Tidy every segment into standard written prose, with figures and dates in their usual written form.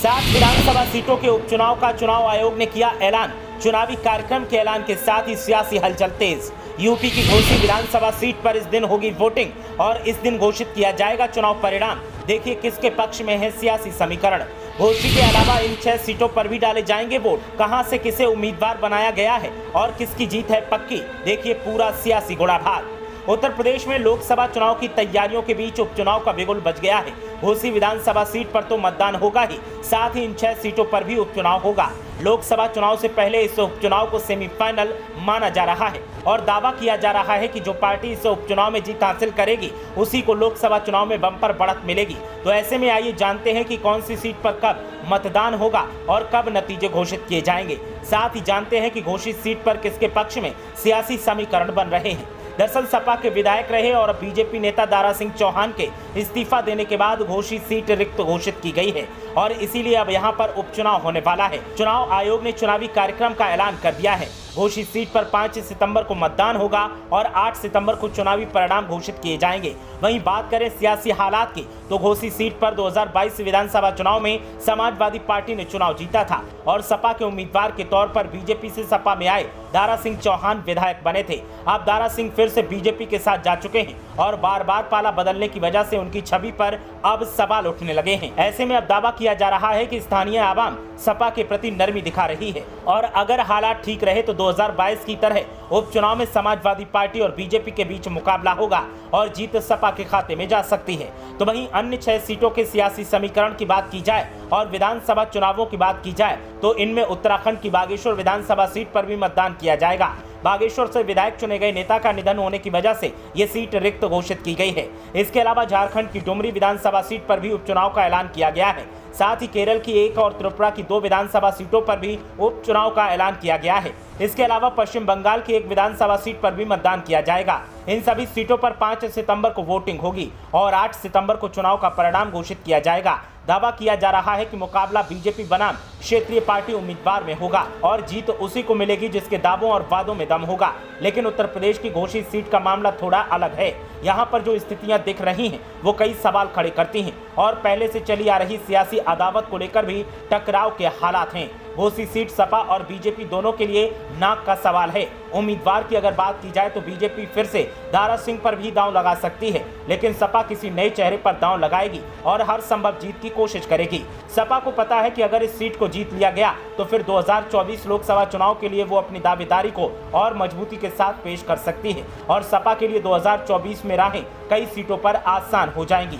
7 विधानसभा सीटों के उपचुनाव का चुनाव आयोग ने किया ऐलान। चुनावी कार्यक्रम के ऐलान के साथ ही सियासी हलचल तेज। यूपी की घोसी विधानसभा सीट पर इस दिन होगी वोटिंग और इस दिन घोषित किया जाएगा चुनाव परिणाम। देखिए किसके पक्ष में है सियासी समीकरण। घोसी के अलावा इन 6 सीटों पर भी डाले जाएंगे वोट। कहां से किसे उम्मीदवार बनाया गया है और किसकी जीत है पक्की, देखिए पूरा सियासी गुड़ाभाग। उत्तर प्रदेश में लोकसभा चुनाव की तैयारियों के बीच उपचुनाव का बिगुल बज गया है। घोसी विधानसभा सीट पर तो मतदान होगा ही, साथ ही इन 6 सीटों पर भी उपचुनाव होगा। लोकसभा चुनाव से पहले इस उपचुनाव को सेमीफाइनल माना जा रहा है और दावा किया जा रहा है कि जो पार्टी इस उपचुनाव में जीत हासिल करेगी उसी को लोकसभा चुनाव में बम्पर बढ़त मिलेगी। तो ऐसे में आइए जानते हैं कि कौन सी सीट पर कब मतदान होगा और कब नतीजे घोषित किए जाएंगे। साथ ही जानते हैं कि घोषित सीट पर किसके पक्ष में सियासी समीकरण बन रहे हैं। दरअसल सपा के विधायक रहे और बीजेपी नेता दारा सिंह चौहान के इस्तीफा देने के बाद घोषित सीट रिक्त घोषित की गई है और इसीलिए अब यहां पर उपचुनाव होने वाला है। चुनाव आयोग ने चुनावी कार्यक्रम का ऐलान कर दिया है। घोषित सीट पर 5 सितंबर को मतदान होगा और 8 सितंबर को चुनावी परिणाम घोषित किए जाएंगे। वहीं बात करें सियासी हालात की तो घोसी सीट पर 2022 विधानसभा चुनाव में समाजवादी पार्टी ने चुनाव जीता था और सपा के उम्मीदवार के तौर पर बीजेपी से सपा में आए दारा सिंह चौहान विधायक बने थे। अब दारा सिंह फिर से बीजेपी के साथ जा चुके हैं और बार बार पाला बदलने की वजह से उनकी छवि पर अब सवाल उठने लगे हैं। ऐसे में अब दावा किया जा रहा है कि स्थानीय आवाम सपा के प्रति नरमी दिखा रही है और अगर हालात ठीक रहे तो 2022 की तरह उपचुनाव में समाजवादी पार्टी और बीजेपी के बीच मुकाबला होगा और जीत सपा के खाते में जा सकती है। तो वहीं अन्य 6 सीटों के सियासी समीकरण की बात की जाए और विधानसभा चुनावों की बात की जाए तो इनमें उत्तराखंड की बागेश्वर विधानसभा सीट पर भी मतदान किया जाएगा। बागेश्वर से विधायक चुने गए नेता का निधन होने की वजह से ये सीट रिक्त घोषित की गई है। इसके अलावा झारखंड की डुमरी विधानसभा सीट पर भी उपचुनाव का ऐलान किया गया है। साथ ही केरल की 1 और त्रिपुरा की 2 विधानसभा सीटों पर भी उपचुनाव का ऐलान किया गया है। इसके अलावा पश्चिम बंगाल की 1 विधानसभा सीट पर भी मतदान किया जाएगा। इन सभी सीटों पर 5 सितंबर को वोटिंग होगी और 8 सितंबर को चुनाव का परिणाम घोषित किया जाएगा। दावा किया जा रहा है कि मुकाबला बीजेपी बनाम क्षेत्रीय पार्टी उम्मीदवार में होगा और जीत उसी को मिलेगी जिसके दावों और वादों में दम होगा। लेकिन उत्तर प्रदेश की घोषित सीट का मामला थोड़ा अलग है। यहाँ पर जो स्थितियां दिख रही हैं वो कई सवाल खड़े करती हैं और पहले से चली आ रही सियासी अदावत को लेकर भी टकराव के हालात हैं। घोसी सीट सपा और बीजेपी दोनों के लिए नाक का सवाल है। उम्मीदवार की अगर बात की जाए तो बीजेपी फिर से दारा सिंह पर भी दांव लगा सकती है, लेकिन सपा किसी नए चेहरे पर दांव लगाएगी और हर संभव जीत की कोशिश करेगी। सपा को पता है कि अगर इस सीट को जीत लिया गया तो फिर 2024 लोकसभा चुनाव के लिए वो अपनी दावेदारी को और मजबूती के साथ पेश कर सकती है और सपा के लिए 2024 में राहें कई सीटों पर आसान हो जाएंगी।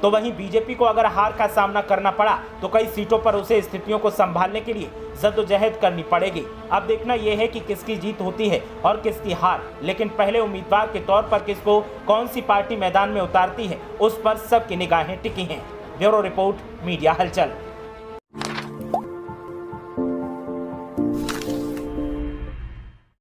तो वहीं बीजेपी को अगर हार का सामना करना पड़ा तो कई सीटों पर उसे स्थितियों को संभालने के लिए जद्दोजहद करनी पड़ेगी। अब देखना यह है कि किसकी जीत होती है और किसकी हार, लेकिन पहले उम्मीदवार के तौर पर किसको कौन सी पार्टी मैदान में उतारती है उस पर सबकी निगाहें टिकी हैं। ब्यूरो रिपोर्ट, मीडिया हलचल।